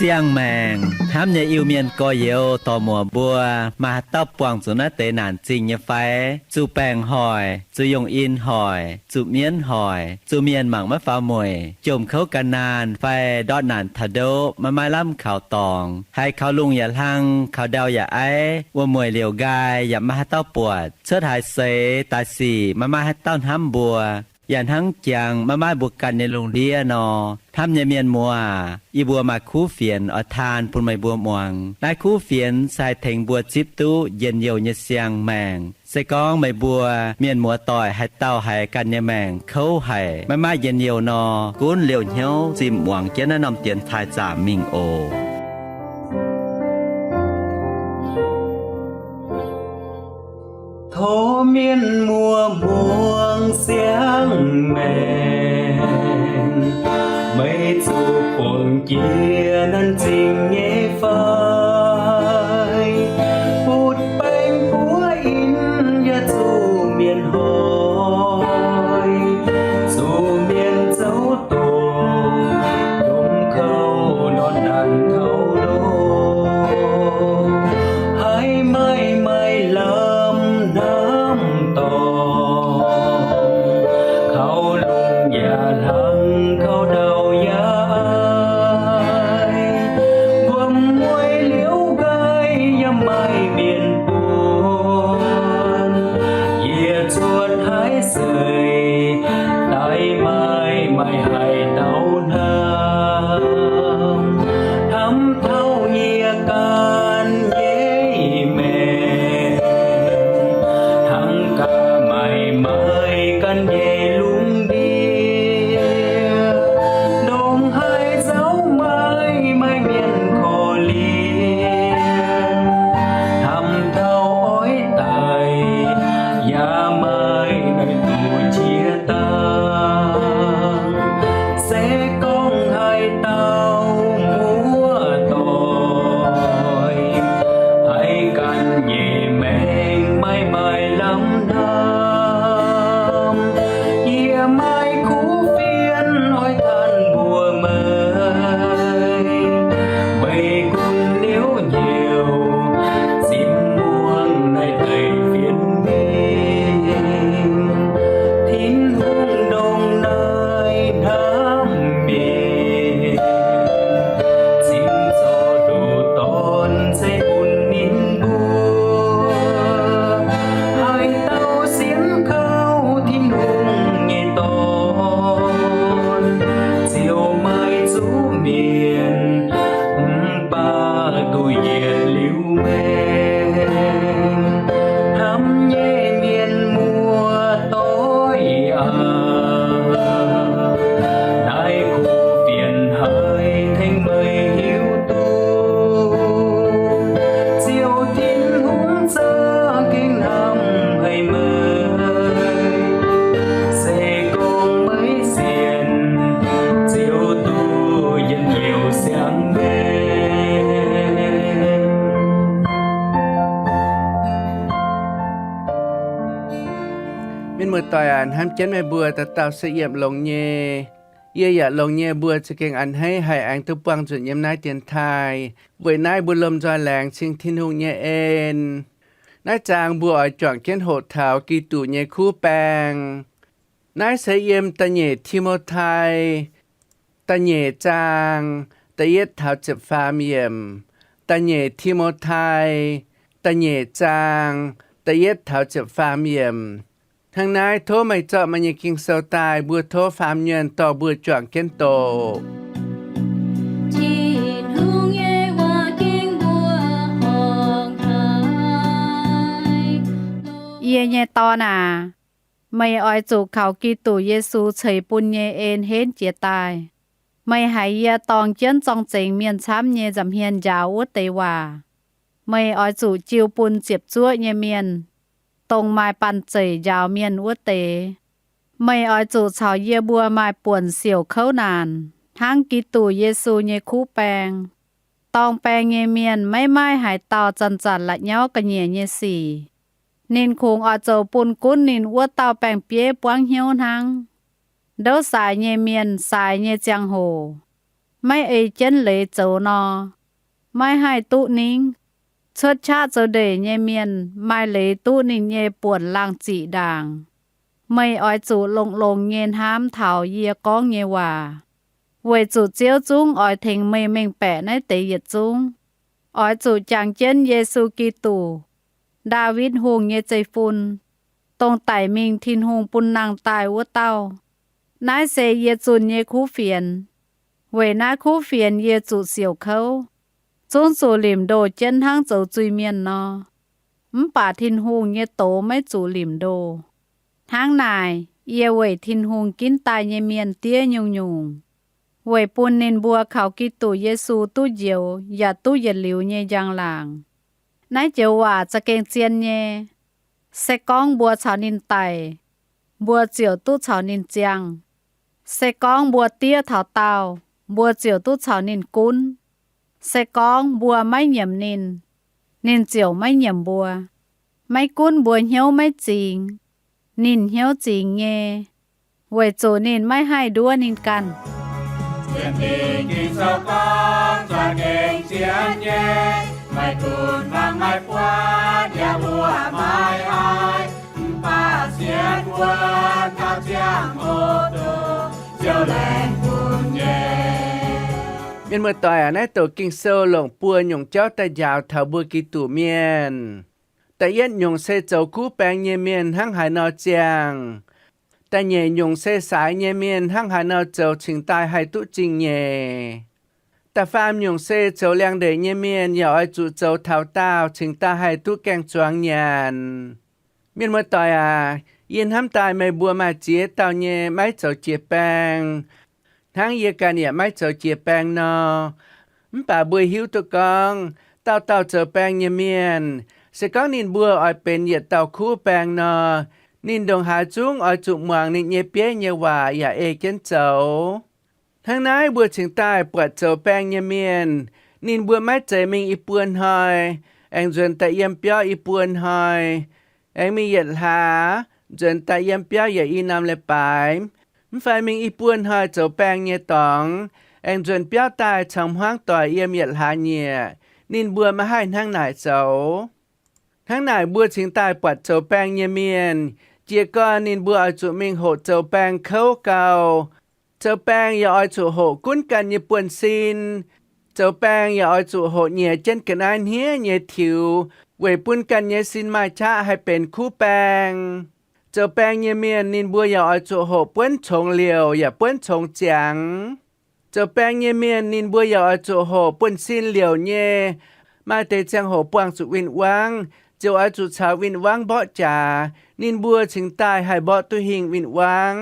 Siang màng, hám nhà yêu miền có yếu tò mùa bùa, mà tóc quảng chủ nó tế nản trình như phái, chú bèng hỏi, chú dùng in hỏi, chú miến hỏi, chú miền mảng mất phá mùi, chùm khấu cả nàn, phai đọt nản thà đô, mà mai lắm khảo tòng, hay khảo lungอย่าลังkhảo đauอย่าấy,ว่ามวยเหลียวกายอย่ามาให้เต้าปวดเชิดหายเสตาสีมาให้เต้าห้ำบัวอย่างทั้งจังมาบวกกันในโรงเรียนนอทำเนี่ยเมียนมัวอีบัวมาคู่เฟียนอทานปุ่นไม่บัวมวงนายคู่เฟียนใส่เถงบัวจิบตู้เย็นเยียวเนเสียงแมงใส่กองไม่บัวเมียนมัวต่อยให้เต้าให้กันเนี่ยแมงเขาให้มาเย็นเยียวนอกุ้นเหลียวเหี้ยวจิมหวังเจ้าแนะนำเตียนทายจ่ามิงโอโทเมียนมัวม่วงเสียงแม่ไม่จูบปนเกียนั้นจริงเย่ฟ้ายพูดเป็นผัวอินอย่าจูเมียนหอยจูเมียนเจ้าตัวดมเข้านอนดันเขาโดให้ไม่ลำน้ำตอเขาลุงอย่าลังเขาเดาอย่าความมวยเหลียวไกอย่าไม่เบียนปวนเหยียดชวนหายเสยตายไม่ให้เต้าน้ำทำเท่าเหยียกันเย่แม่ทั้งกาไม่กันเย่ลุงเดียดงให้เจ้าไม่เมียนคอเลียทำเท่าอ้อยตายอย่าไม่ในตัวเชียตาเสกองให้เต้ามัวต่อยให้กันเย่แมงไม่ลำน้ำเยี่ยไม่คู่เฟียนอ้อยทันบัวเมยไม่กุนเลี้ยวเหี่ยวสิมม่วงในเตยเฟียนเมงทิ้นหุ่งดงในน้ำเมียจิมโซดูตอนใส่บุญนินบัวให้เต้าเสียงเขาที่นุ่งใหญ่ตอนเจียวไม้จูเมียนป้าตุเย็นหลิวแมงทำเย่เมียนมัวต้อยได้คู่เปลี่ยนหายแทงไม่หิวตัวเจียวทิ้นหุ้มเจอเก่งทำให้เมยเสกงไม่เสียนเจียวตัวยันเหี่ยวเสียงแม่ มินมือต่อยอันห้ามเจนไม่เบื่อแต่เต่าเสียบลงเย่เย่อย่าลงเย่เบื่อจะเก่งอันให้อังทุปังจุดเยี่ยมนายเตียนไทยเวยนายบุญลมจอยแหลงชิงทินหุงเย่เอ็นนายจางบัวอ่อยจ่องเก้นโหดเท้ากีตุเย่คู่แปงนายเสียเยี่ยมตะเย่ทิโมไทยตะเย่จางตะเย็ดเท้าเจ็บฟาเมียมตะเย่ทิโมไทยตะเย่จางตะเย็ดเท้าเจ็บฟาเมียมทางนายโทรไม่เจาะมันยังกิงเซาตายบัวโทรฟาร์มเงินต่อบัวจ่องเก้นโตเยเยตอน่ะไม่อ้อยจูเขากีตุเยซูเฉยปุญเยเอ็นเห็นเจียตายไม่หายเยตองเจิ้นจองเจงเมียนช้ำเยจำเฮียนยาวเตว่าไม่อ้อยจูจิวปุนเจ็บจั่วเยเมียนตรงไม้ปันเจยยาวเมียนวัวเตไม่อ้อยจูชาวเยบัวไม้ป่วนเสี่ยวเข้านานท ทั้งกิตูเยซูเยคูแปงตองแปงเยเมียนไม่ไม้หายตอจันละเย้ากะเยเยสีนินคงอโจปุนกุ้นนินวัวเตาแปงเปียปวงเหียวทั้งเดาสายเยเมียนสายเยจังโหไม่เอเจนเหลโจนอไม่ให้ตุนิงชดชาเจาเดเยเมียนไม่เหลตุนินเยป่วนลางจีด่างไม่อ้อยจูลงเย็นห้ามเถาเยียก้องเยว่าเวยจูเจียวจุ้งอ้อยเทงไม่เม่งแปะในเตยจุ้งอ้อยจูจางเจนเยซูกิตูดาวิดหงเยใจฟุนตรงไต่มิงทินหงปุนนางตายวัวเต้านายเซเยจุนเยคูเฟียนเวนายคูเฟียนเยจูเสี่ยวเขาจุนสูหลิมโดเจนทั้งเจ้าจุยเมียนนอป่าทินหงเยโตไม่จูหลิมโดทั้งนายเยเวยทินหงกินตายเยเมียนเตี้ยยุงเวยปุนเนินบัวเขากิตูเยซูตู้เยียวอย่าตู้เย็นหลิวเยยังหลางนายเจียวว่าจะเกงเจียนเยเสกองบัวชาวนินไตบัวเจียวตู้ชาวนินเจียงเสกองบัวเตี้ยเถาเตาบัวเจียวตู้ชาวนินกุนเสกองบัวไม่เหยี่ยมนินเจียวไม่เหยี่ยมบัวไม่กุนบัวเหี่ยวไม่จริงนินเหี่ยวจริงเงเวยโจนินไม่ให้ดัวนินกันเจียนดีกินเสากองจวนเก่งเจียนเย่ไม่กุนบางไม่ปวดอย่าบัวไม่อายป้าเสียนวัวข้าวเจียงโอโตเจียวแหลงกุนเย่ miền mưa tỏi nãy tổ kinh sâu lồng bùa nhung cháu ta giàu thảo bùa kỳ tủ miền ta yên nhung xe châu cú bèn nhẹ miền hăng hải nọ chàng ta nhẹ nhung xe sải nhẹ miền hăng hải nọ châu trình tai hải tụ trình nhẹ ta pham nhung xe châu liang để nhẹ miền nhỏ ai trụ châu thảo tao trình tai hải tụ keng choáng nhàn miền mưa tỏi yên hăm tai mày bùa mà chia tao nhẹ mấy châu chia bènทั้งเยกันเนี่ยไม่เจอเจียแปงนอป่าบัวหิวตัวกองเต่าเจอแปงเยเมียนเสกองนินบัวอ้อยเป็นเหยียดเต่าคู่แปงนอนินดงหาจุ้งอ้อยจุกเมืองนินเยเปียเยว่าอย่าเอเจนเจ้าทั้งนายบัวถึงใต้ปวดเจอแปงเยเมียนนินบัวไม่เจอมิงอีปวนหอยแองจนแต่เยี่ยมเปียวอีปวนหอยแองมีเหยียดหาจนแต่เยี่ยมเปียวอย่าอีนำเลยไปฝ่ายมิงอีปวนหอยเจ้าแปงเยตองแองจวนเปียวตายชำห้างต่อยเยี่ยมเหยียดหาเนียนินบัวมาให้ทั้งนายเจ้าทั้งนายบัวถึงตายปวดเจ้าแปงเยเมียนเจียก้อนนินบัวเอาจุมิงโหเจ้าแปงเข้าเก่าเจ้าแปงอย่าเอาจุโหกุ้นกันเยปวนซินเจ้าแปงอย่าเอาจุโหเนียเจนกันอันเฮียเนียถิวเวยปุ้นกันเยซินมาชะให้เป็นคู่แปงเจ้าแปงเยเมียนนินบัวอย่าเอาจุโหป้วนชงเหลียวอย่าป้วนชงเจียงเจ้าแปงเยเมียนนินบัวอย่าเอาจุโหป้วนซินเหลียวเยมาเตจังโหปวงสุวินวังเจ้าอาจุชาวินวังบ่จ่านินบัวถึงตายให้บ่ตุหิงวินวัง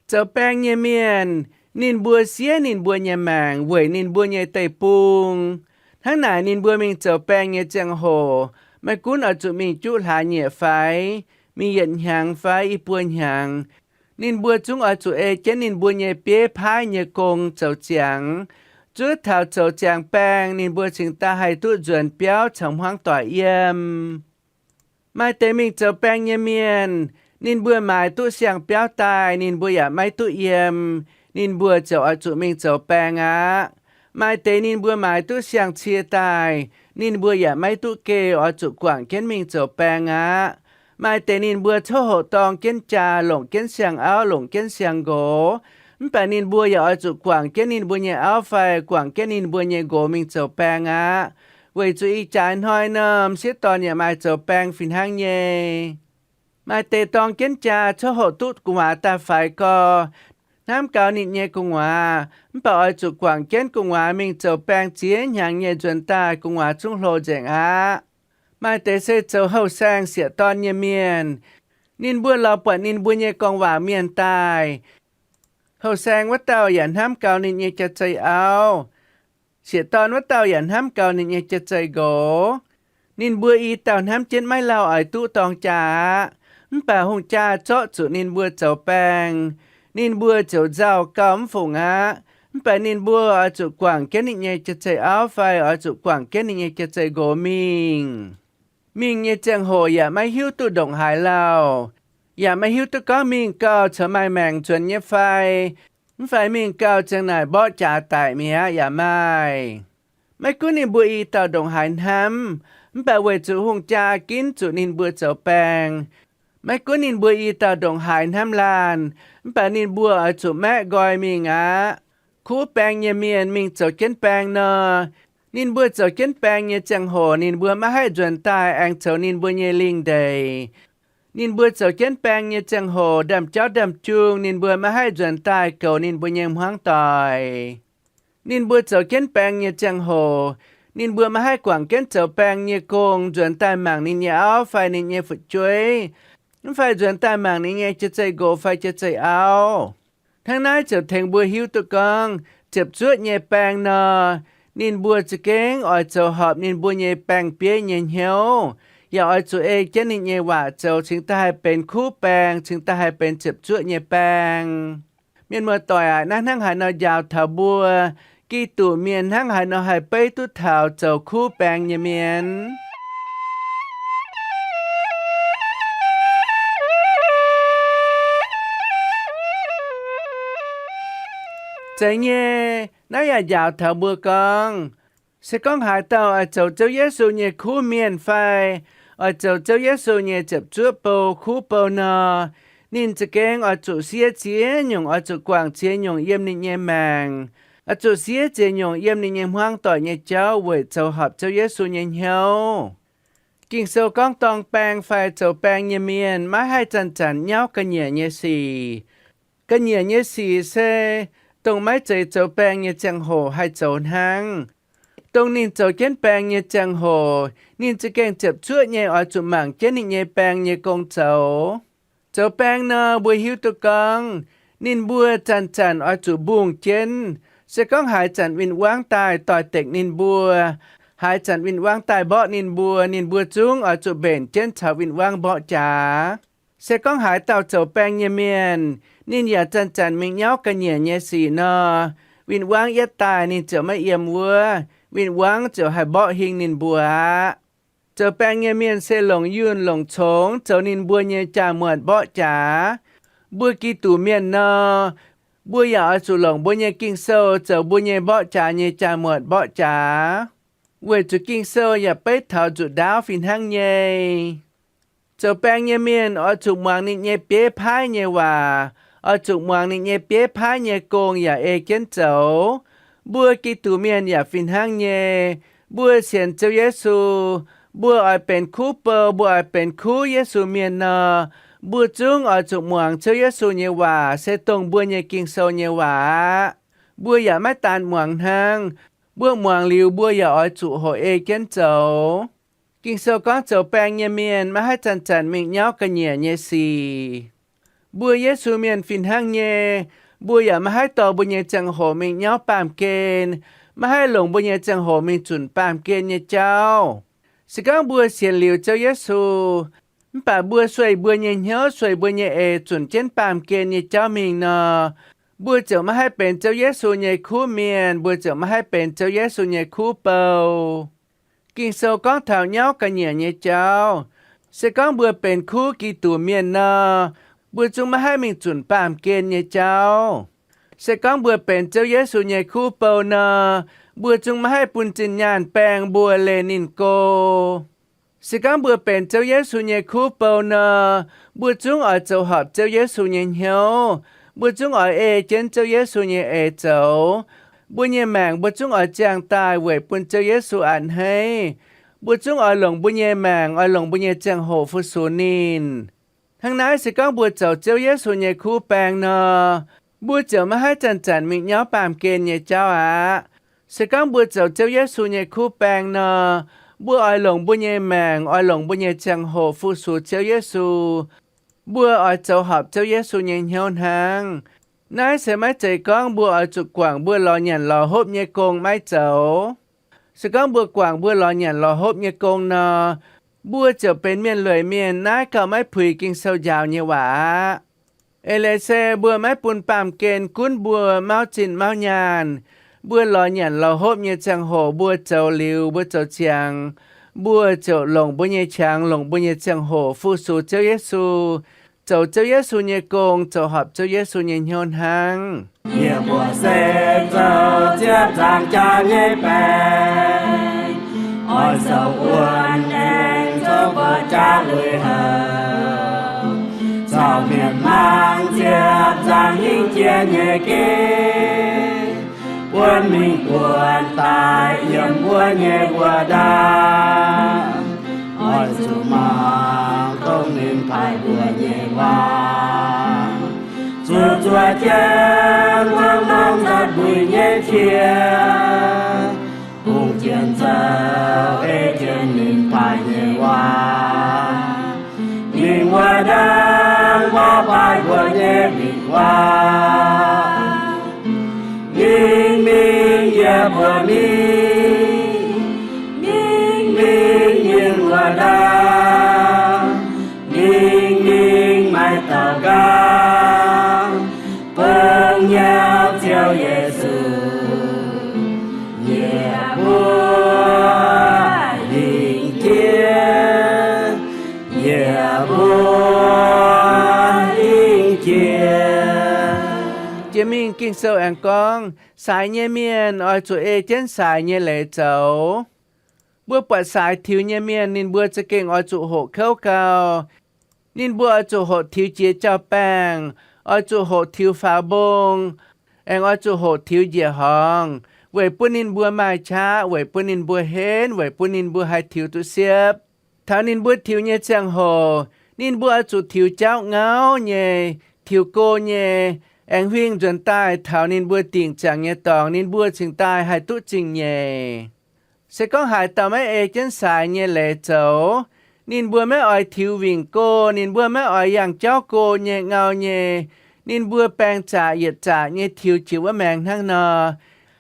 เจ้าแปงเยเมียนนินบัวเสียนินบัวเยแมงเวยนินบัวเยไตปุงทั้งหลายนินบัวมิงเจ้าแปงเยจังโหไม่กุ้นอาจุมิงจุหาเยไฟมีเหยียนหางไฟอีปวนหางนินบัวจุงอาจุเอเจนินบัวเยเปียพายเยกงเจ้าเจียงจุดเท้าเจ้าเจียงแปงนินบัวชิงตาให้ตุจวนเปียวฉงห้างต่อเยี่ยมไม่เตมิงเจ้าแปงเยเมียนนินบัวหมายตุเสียงเปียวตายนินบัวอย่าไม่ตุเยี่ยมนินบัวเจ้าอาจุมิงเจ้าแปงไม่เตนินบัวหมายตุเสียงเชียตายนินบัวอย่าไม่ตุเกอาจุกว่างเก้นมิงเจ้าแปงไม่เตนินบัวโชโหตองเก้นจาหลงเก้นเสียงเอาหลงเก้นเสียงโกแปนินบัวอย่าเอาจุกว่างเก้นนินบัวเนี่ยเอาไฟกว่างเก้นนินบัวเนี่ยโกมิงเจ้าแปงเวยจุอีจานหอยน้ำเสียตอนเนี่ยมาเจ้าแปงฟินห้างเย่มาเตตองเก้นจาโชโหตุดกุงวาตาไฟก็น้ำเกานิดเย่กุงวาเปล่าเอาจุกว่างเก้นกุงวามิงเจ้าแปงเจียนอย่างเย่จวนตากุงวาจุงโลเจงมาเตเซเจ้าเฮาแซงเสียตอนเยเมียนนินบัวเราปวดนินบัวเยกองว่าเมียนตายเฮาแซงว่าเต่าหยันห้ามเกานินเยจะใจเอาเสียตอนว่าเต่าหยันห้ามเกานินเยจะใจโกนินบัวอีเต่าห้ามเจ็ดไม่เล่าไอตู้ตองจ่าป่าหงจ่าเจาะจุนินบัวเจ้าแปงนินบัวเจ้าเจ้ากำฝง ไปนินบัวอาจุกว่างแกนิเยจะใจเอาไฟอาจุกว่างแกนิเยจะใจโกมิงเยจังโหอย่าไม่หิวตุดงหายเล่าอย่าไม่หิวตุก็มิงเก้าเฉไม่แมงจวนเยไฟมิงเก้าจังไหนบ่จ่าตายเมียอย่าไม่กูนินบัวอีเต่าดงหายน้ำไปเวจุหงจากินจุนินบัวเจ้าแปงไม่กูนินบัวอีเต่าดงหายน้ำลานไปนินบัวอาจุแม่กอยมิงคูแปงเยเมียนมิงเจ้าเก้นแปงเนอนินบัวเจ้าเก้นแปงเยจังโหนินบัวมาให้จวนตายแองเจ้านินบัวเยลิงเดยนินบัวเจ้าเก้นแปงเยจังโหดำเจ้าดำจูงนินบัวมาให้จวนตายเก่านินบัวเยมห้างตายนินบัวเจ้าเก้นแปงเยจังโหนินบัวมาให้กว่างเก้นเจ้าแปงเยกงจวนตายหมางนินเยเอาไฟนินเยฝุดช่วยไฟจวนตายหมางนินเยจะใจโกไฟจะใจเอาทั้งนั้นเจ้าแทงบัวหิวตุกองเจ็บจวดเยแปงนอนินบัวจะเก่งอ่อยเจ้าหอบนินบัวเยแปงเปียเยเหียวอย่าอ่อยตัวเองเจนินเยว่าเจ้าถึงตาให้เป็นคู่แปงถึงตาให้เป็นเจ็บจวดเยแปงเมียนเมื่อต่อยนั่งหายนอยาวเถาบัวกี่ตู่เมียนทั้งหายนอหายไปตุเถาเจ้าคู่แปงเยเมียนใจเย่น่าอย่ายาวเถาบัวกองเสกองหายเต่าอาเจ้าเยซูเย่คู่เมียนไฟอาเจ้าเยซูเย่เจ็บจั่วโปคู่โปนอนินจะแกงอาจุเสียเจียหยงอาจุกวางเจียหยงเยี่ยมนิเยแมงอาจุเสียเจียหยงเยี่ยมนิเยห้างต่อเย่เจ้าเวทเจ้าหับเจ้าเยซูเย่เหียวกิ่งเซลก้องตองแปงไฟเจ้าแปงเยเมียนมาให้จันเย้ากันเหย่สีกันเหย่สีเซตรงไม่ใจเจ้าแปงเยจังโหให้เจ้าหังตรงนินเจ้าเก้นแปงเยจังโหนินจะแกงเจ็บชั่วเยอจุหมังเก้นนิเยแปงเยกงเจ้าแปงนอบัวหิวตุกองนินบัวจันอจุบุงเจนเสก้องหายจันวินว่างตายต่อยเต็กนินบัวหายจันวินว่างตายเบาะนินบัวจุงอจุเบนเจนชาววินว่างเบาะจ๋าเสก้องหายเต่าเจ้าแปงเยเมียนนินอย่าจันมิงเย้ากันเหย่สีนอวินว่างยัดตายนินเจ้าไม่เอี่ยมวัววินว่างเจ้าให้เบาะหิงนินบัวเจ้าแปงเยเมียนเซหลงยืนหลงชงเจ้านินบัวเยจ่าเหมือนเบาะจ๋าบัวกีตู่เมียนนอบัวอย่าสุหลงบัวเยกิ้งโซเจ้าบัวเยเบาะจ๋าเยจ่าเหมือนเบาะจ๋าเวจุกิ้งโซอย่าไปเท่าจุดดาวฟินหังเยเจ้าแปงเยเมียนจุกมางนิเยเปียพายเยว่าจุกมางนิเยเปียพายเยโกงอย่าเอเกนเจ้าบัวกีตู่เมียนอย่าฟินหังเยบัวเสียนเจ้าเยซูบัวเป็นคู่เปอบัวเป็นคู่เยซูเมียนนอบัวจุงจุกมางเจ้าเยซูเยว่าเสตงบัวเยกิงโซเยว่าบัวอย่าไม่ตานหมวงหังบัวหมวงลิวบัวอย่าจุโหเอเกนเจ้ากิงโซก้อนเจ้าแปงเยเมียนมาให้จันมิงเย้ากันเยสีบัวเยซูเมียนฟินหังเยบัวอย่ามาให้ต่อบัวเยจังโหมิงเย้าปามเกนมาให้หลงบัวเยจังโหมิงจุนปามเกนเยเจ้าสกังบัวเสียนหลิวเจ้าเยซูป่าบัวสวยบัวเยเหียวสวยบัวเยเอจุนเจนปามเกนเยเจ้ามิงนอบัวเจ้ามาให้เป็นเจ้าเยซูเยคู่เมียนบัวเจ้ามาให้เป็นเจ้าเยซูเยคู่เปากิ่งโซก้องเท้าเย้ากันเยเจ้าเสก้องบัวเป็นคู่กีตัวเมียนนอบัวจุงมาให้มิงจุนปามเกนเยเจ้าเสก้องบัวเป็นเจ้าเยซูเยคู่เปานอบัวจุงมาให้ปุนจินญาณแปงบัวเลนินโกเสก้องบัวเป็นเจ้าเยซูเยคู่เปานอบัวจุงเจ้าหอบเจ้าเยซูเยเหียวบัวจุงเอเจนเจ้าเยซูเยเอเจ้าบัวเยแมงบัวจุงจางตายเวปุนเจ้าเยซูอันให้บัวจุงหลงบัวเยแมงหลงบัวเยจางโหฟุสูนินทั้งนั้นสิก้องบัวเจ้าเยซูเยคู่แปงนอบัวเจ้ามาให้จันมิงเย้าปามเกนเยเจ้าสิก้องบัวเจ้าเยซูเยคู่แปงนอบัวหลงบัวเยแมงหลงบัวเยจางโหฟุสูเจ้าเยซูบัวเจ้าหับเจ้าเยซูเยเหียวหางนายเสไม่ใจก้องบัวจุกกว่างบัวรอหยันรอฮบเยกงไม่เจ้าสก้องบัวกว่างบัวรอหยันรอฮบเยกงนอบัวเจ้าเป็นเมียนเลยเมียนนายก็ไม่ผุยกิงเศร้ายาวเยหวา lê xe bùa mái bùn pàm kên cún bùa mau chỉnh mau nhàn bùa lò nhàn lò hốp như chàng hổ bùa chầu liu bùa chầu chàng bùa chầu lồng bùa như chàng lồng bùa như chàng hổ phu su châu Giêsu chầu châu Giêsu như công chầu họp châu Giêsu như nhôn hàng Nhẹ bùa xe châu chiếc giang cha nhé bèn ôi sầu uốn đen châu bờ cha lưỡi hờ sao miền mang chiếc giang hình chia nhẹ kê quân mình quân tài yếm quân nhẹ quân đa ôi dù mang không nên phải quân nhẹ vang chúa chúa chén vang vang giật bụi nhẹ chia cùng chiến giao ê chiến nên phải nhẹ vang nhìn hoa đang hoa bài quân nhẹ bị vang Minh minh ya bờ mi Minh minh yên hoa đa Minh minh mai tàu ga Vâng nhau theo Giêsu Ya bùa hình kia Ya bùa hình kia Chế mình kinh sâu ăn con, xài nhé miền, ôi chú ê chén xài nhé lệ cháu. Bữa bật xài thiếu nhé miền, nên bữa cho kinh ôi chú hộ khâu cao. Nên bữa ôi chú hộ thiếu chế chào bàng, ôi chú hộ thiếu phá bông, anh ôi chú hộ thiếu dìa hong. Vậy bữa nên bữa mai cha, vậy bữa nên bữa hên, vậy bữa nên bữa hai thiếu tu xếp. Thảo nên bữa thiếu nhé chàng hồ, nên bữa ôi chú thiếu cháu ngáo nhé, thiếu cô nhé. Anh huynh dần tai thảo nên bữa tình trạng nhẹ tòng nên bữa trình tai hai tút trình nhẹ. Sẽ có hai tàu mấy ê chân xài nhẹ lệ cháu. Nên bữa mấy ỏi thiếu vinh cô, nên bữa mấy ỏi yang cháu cô nhẹ ngao nhẹ. Nên bữa bang trả yết trả nhẹ thiếu chịu ở mạng thang nọ.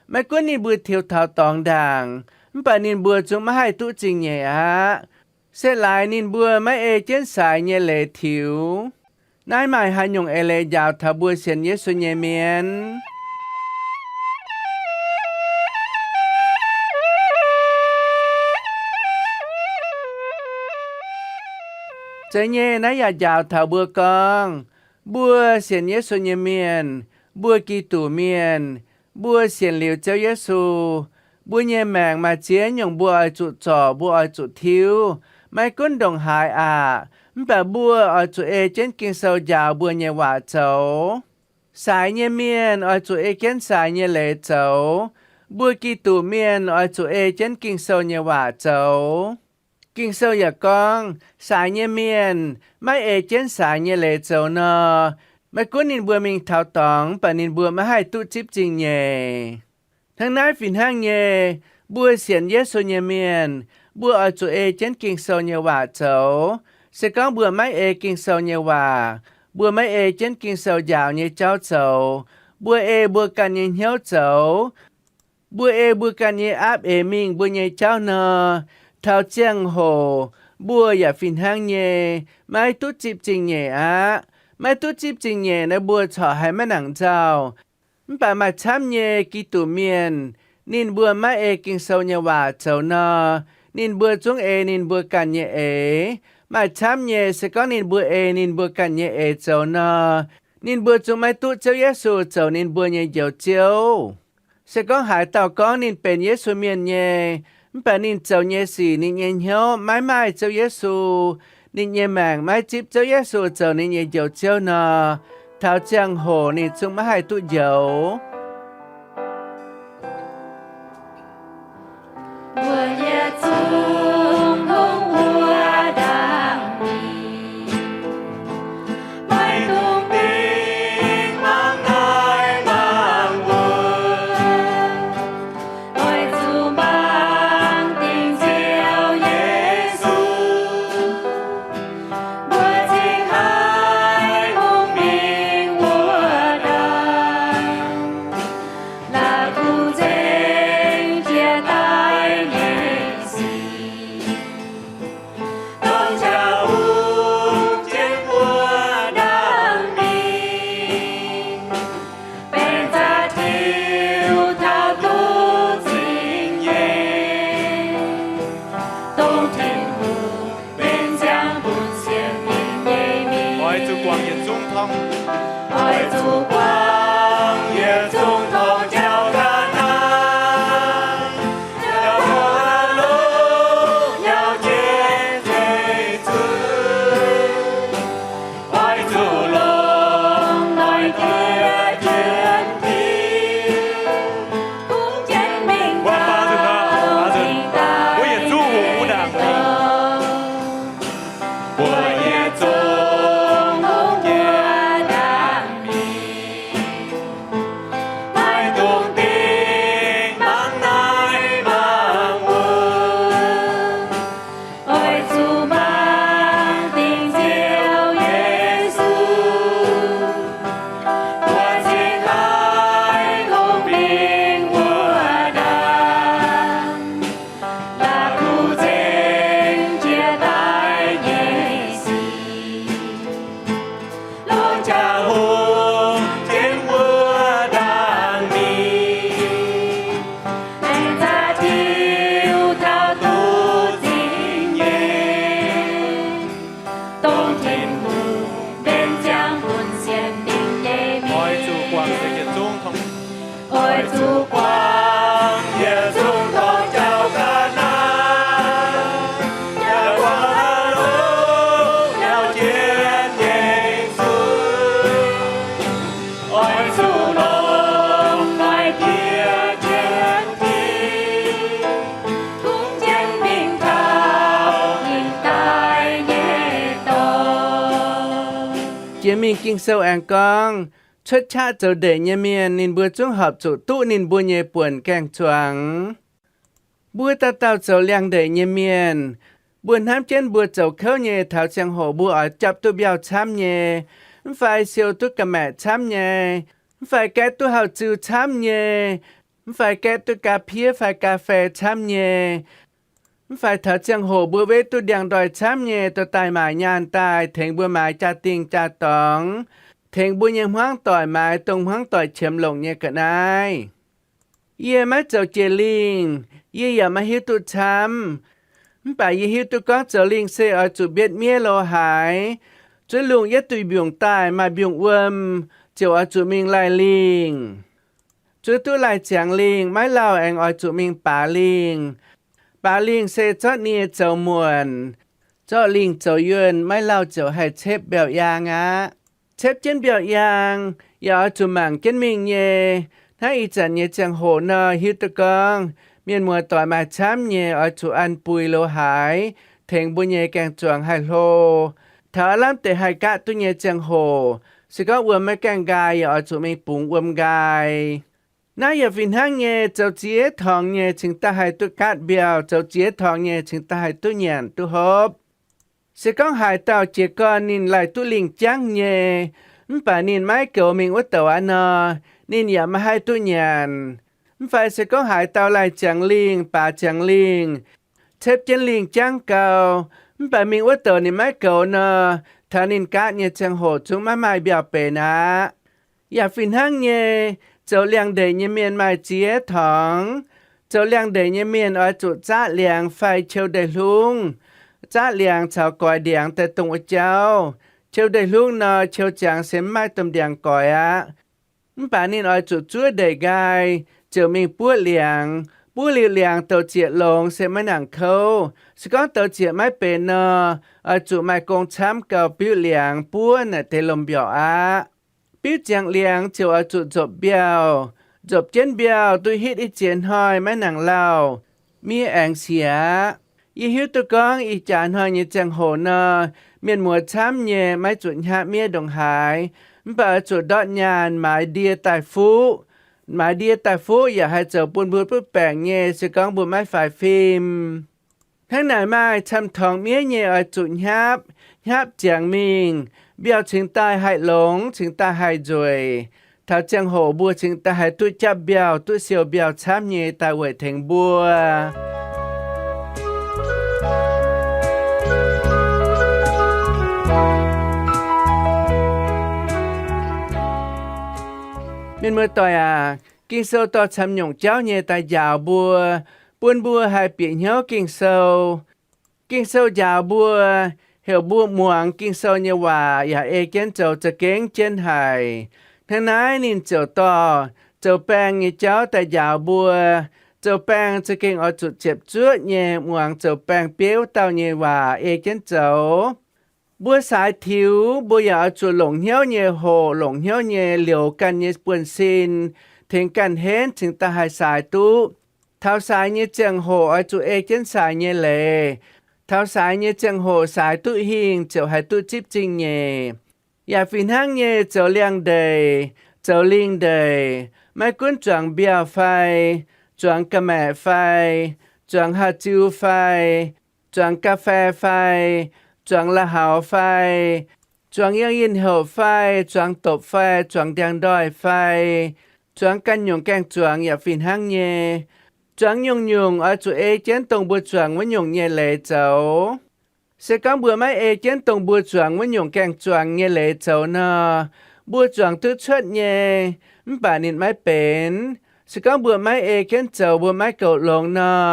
Mấy cô nên bữa thiếu thảo tòng đảng. Bà nên bữa chúng mấy hai tút trình nhẹ á. Sẽ lại nên bữa mấy ê chân xài nhẹ lệ thiếu. Nãy mai hai nhung ele giàu thả bùa xiên Giêsu nhẹ miền. Chơi nhẹ nãy giờ giàu thả bùa con. Bùa xiên Giêsu nhẹ miền. Bùa kỳ tủ miền. Bùa xiên liều châu Giêsu. Bùa nhẹ màng mà chế nhung bùa ai trụ trò bùa ai trụ thiếu. Mai cún đồng hại à. Bà bùa ở chỗ ê trên kinh sâu dạo bùa nhẹ quả cháu. Xài nhẹ miền ở chỗ ê trên xài nhẹ lệ cháu. Bùa kỳ tủ miền ở chỗ ê trên kinh sâu nhẹ quả cháu. Kinh sâu dạ con, xài nhẹ miền, mấy ê trên xài nhẹ lệ cháu nọ. Mấy cô nhìn bùa mình thảo tóng, bà nhìn bùa mà hai tụ chíp trình nhẹ. Thằng nái phìn hang nhẹ, bùa xiên Giêsu nhẹ miền, bùa ở chỗ ê trên kinh sâu nhẹ quả cháu. Sẽ có bữa mấy ê kinh sâu như hòa, bữa mấy ê trên kinh sâu dạo như cháu cháu, bữa ê bữa càn như hiếu cháu, bữa ê bữa càn như áp ê mình bữa như cháu nơ, thao chàng hồ, bữa giả phìn hang nhẹ, mấy tút chịp trình nhẹ á, mấy tút chịp trình nhẹ nó bữa thọ hay mấy nặng cháu, bà mà chám nhẹ kì tù miền, nên bữa mấy ê kinh sâu như hòa cháu nơ, nên bữa chúng ê nên bữa càn nhẹ ê, mà chăm nhẹ sẽ có nên bữa ê nên bữa càn nhẹ ê cháu nọ. Nên bữa chúng mày tụt cháu Giêsu cháu nên bữa nhẹ dầu cháu. Sẽ có hai tàu có nên bền Giêsu miền nhẹ. Bà nên cháu nhẹ xì nên nhẹ nhau mãi mãi cháu Giêsu. Nên nhẹ màng mãi chip cháu Giêsu cháu nên nhẹ dầu cháu nọ. Thảo chàng hồ nên chúng mày hai tụt dầu. Bữa nhẹ chung không hoa đà. 统，爱烛光，也总统叫他难，要过路，要见罪主，爱烛龙，爱天天地，共建明堂，明大我也祝福无党。我也总统我党民，爱动定忙来忙问，爱主忙定救耶稣，我亲爱公平我党，那苦真接待耶稣。龙家湖见我当你，人家丢他独经验，冬天湖边疆本县定的爱烛光，这些总统，爱烛光，也总统叫他难，要过路，要见耶稣，爱主龙，爱天天地，共建明堂，应待耶东。 Chiến mình kinh sâu an con, xuất cha dấu để nhà miền nên bữa trung hợp chủ tụ nên bữa nhẹ buồn càng choáng. Bữa ta tao dấu liang để nhà miền, buồn hám trên bữa dấu khâu nhẹ thảo chẳng hồ bữa ở chập tu biao chám nhẹ, phải siêu tu cả mẹ chám nhẹ, phải cái tu hào chữ chám nhẹ, phải cái tu cà phê phải cà phê chám nhẹ. Phải thở chẳng hồ bữa vết tu điang đòi chám nhẹ tu tài mãi nhàn tài thèn bữa mãi cha tình cha tóng thèn bữa nhầm hoang tỏi mãi tông hoang tỏi chém lồng nhẹ cận ai ye mắt dầu chê linh ye ya mà hiếu tu chám bà ye hiếu tu có dầu linh xe ở chủ biết mía lô hải chú lùng yết tùy biong tài mà biong chiều ở chủ mình lại linh chú tu lại chẳng linh mãi lao anh ở chủ mình bà linh bà linh sẽ cho nia châu muộn, cho linh châu yun mai lao châu hay chép biểu yang á. Chép trên biểu yang, ya chủ mạng kiến mình nhé, thái y chẳng nhé chẳng hồ nơ hiếu tự con, miền mùa tỏi mà chám nhé ở chủ ăn bùi lô hải, thèn bùi nhé càng chuang hai lô. Thở lắm để hai cả tu nhé chẳng hồ, sẽ có uống mấy càng gai ở chủ mình bụng uống gai. Nãy giờ vinh hăng nhé cháu chế thong nhé chúng ta hay tu cát biểu cháu chế thong nhé chúng ta hay tu nhàn tu hộp. Sẽ có hai tàu chế con nhìn lại tu linh trắng nhé. Bà nhìn mái cầu mình út tàu anh nọ, nhìn giờ mà hai tu nhàn. Phải sẽ có hai tàu lại chẳng linh, bà chẳng linh. Chép chân linh trắng cầu. Bà mình út tàu nhìn mái cầu nọ, thà nhìn cát nhé chẳng hồ chúng mà mai biểu bề ná. Giờ vinh hăng nhé. Cháu liang để nhà miền mai chế thong, cháu liang để nhà miền ở chỗ cha liang phải chiều để lung, cha liang cháu coi điện tại tung ở cháu, chiều để lung nọ chiều chẳng xem mai tầm điện coi á, bà nên ở chỗ chúa để gai, chiều mình bua liang tàu chế lông xem mai nàng khâu, sẽ có tàu chế mai bề nọ, ở chỗ mai công chám cầu biểu liang bua nè tê lồng biểu á. Biết chẳng liang chiều ở chỗ dọc trên biểu tôi hít ít chén hỏi mấy nàng lao, mi ảnh xía. Y hiếu tôi con y chán hỏi như chẳng hồ nơ, miền mùa chám nhẹ mấy chuột hạ mía đồng hải, bà ở chỗ đọt nhàn mãi đia tài phú, ya hai chỗ buôn bút bảng nhẹ sẽ con buôn mấy phải phim. Tháng này mai chăm thong mía nhẹ ở chỗ nháp chẳng mình, biểu chúng ta hãy lống, chúng ta hãy rồi. Thảo chẳng hồ bùa chúng ta hãy tu chấp biểu, tu siêu biểu chám nhẹ ta quẩy thành bùa. Mình mới tỏi à, kinh sâu to chăm nhộng cháu nhẹ ta dạo bùa, buôn bùa hai biển nhớ kinh sâu. Kinh sâu dạo bùa, hiểu bua muang kinh sâu như hòa ya e kiến châuจะเก่งเจนหายทั้งนั้นนินเจ้าต่อเจ้าแป้งยี่เจ้าแต่ยาวบัวเจ้าแป้งจะเก่งเอาจุดเจ็บจุดเย่ม่วงเจ้าแป้งเปี้ยวเต้าเย่ว่าเอเkiếnเจ้าบัวสายทิวบัวอยากเอาจุดหลงเหี้ยวเย่โหหลงเหี้ยวเย่เหลียวกันเย่ปวนซินถึงกันเห็นถึงตาหายสายตู้เท้าสายเย่เจียงโหเอาจุดเอเkiếnสายเย่เล่เท้าสายเย่เจียงโหสายตู้หิงเจ้าหายตู้จิบจริงเย่อย่าฟินห้างเย่เจ้าเลี้ยงเดยเจ้าลิงเดยไม่กุ้นจวงเบียไฟจวงกระแม่ไฟจวงฮาจิวไฟจวงกาแฟไฟจวงละหาวไฟจวงยังยินเหวไฟจวงตบไฟจวงแดงดอยไฟจวงกันยงแกงจวงอย่าฟินห้างเย่จวงยงเอาจุเอเจนตรงบัวจวงวันยงเย่เลยเจ้าเสกังบัวไม่เอเจนตรงบัวจวงวันยงแกงจวงเย่เลยเจ้าเนาะบัวจวงทุกเชิดเย่ป่านิดไม่เป็นสกังบัวไม่เอเจนเจ้าบัวไม่เก่าลงเนาะ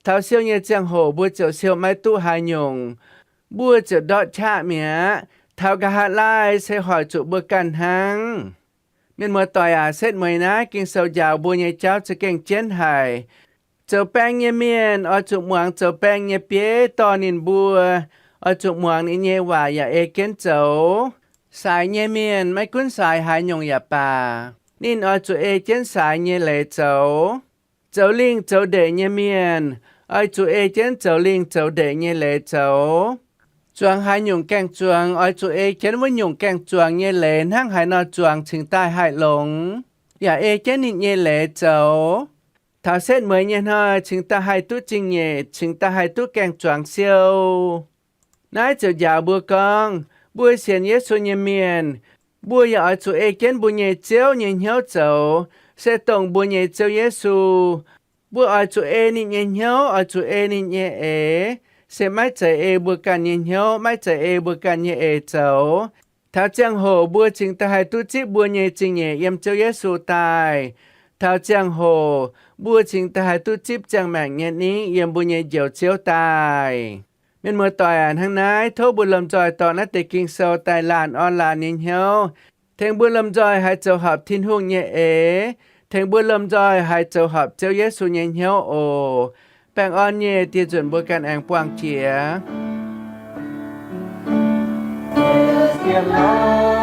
เท้าเซียวเย่เจียงโหบัวเจ้าเซียวไม่ตู้หายงบัวเจ้าดอดชาเมียเท้ากะหาไล่ใส่หอยจุบัวกันหังเมื่อต่อยเสร็จมวยนะกินเสาวยาวบัวใหญ่เจ้าจะเก่งเจนหายเจ้าแป้งเยเมียนเอาจุหมวงเจ้าแป้งเยเปียตอนินบัวเอาจุหมวงนี่เยว่าอย่าเอเกนเจ้าสายเยเมียนไม่คุ้นสายหายยงอย่าป่านินเอาจุเอเจนสายเยเลยเจ้าเจ้าลิงเจ้าเดยเยเมียนเอาจุเอเจนเจ้าลิงเจ้าเดยเยเลยเจ้าจวงหายยงแกงจวงเอาจุเอเจนว่ายงแกงจวงเยเลยนั่งหายนอจวงถึงใต้หายหลงอย่าเอเจนนินเยเลยเจ้าถ้าเส้นเหมือนยันฮะถึงตาหายตู้จริงเย่ถึงตาหายตู้แกงจวงเซียวนายเจ้ายาวบัวกองบัวเสียนเยสุเยเมียนบัวอยากเอาจุเอเกนบัวเยเจียวเยเหียวเจ้าเสตงบัวเยเจียวเยซูบัวเอาจุเอนี่เยเหียวเอาจุเอนี่เยเอเสไม่ใจเอบัวกันเยเหียวไม่ใจเอบัวกันเยเอเจ้าถ้าเจียงโหบัวจึงตาหายตู้จิบัวเยจริงเยเยี่ยมเจ้าเยซูตายถ้าเจียงโหบัวจึงตาหายตู้จิบจังแม่งเงี้ยนี้เยี่ยมบัวเยเจียวเจียวตายเมื่อเมื่อต่อยทั้งนายโทบุญลำจอยต่อนัดเตกิงโซไตลานออนไลน์นินเฮียวเทงบุญลำจอยให้เจ้าหับทิ้นห่วงเยเอเทงบุญลำจอยให้เจ้าหับเจ้าเยสุเยเฮียวโอแปงออนเยตีจนบัวกันแองปวงเจีย Yes, dear Lord.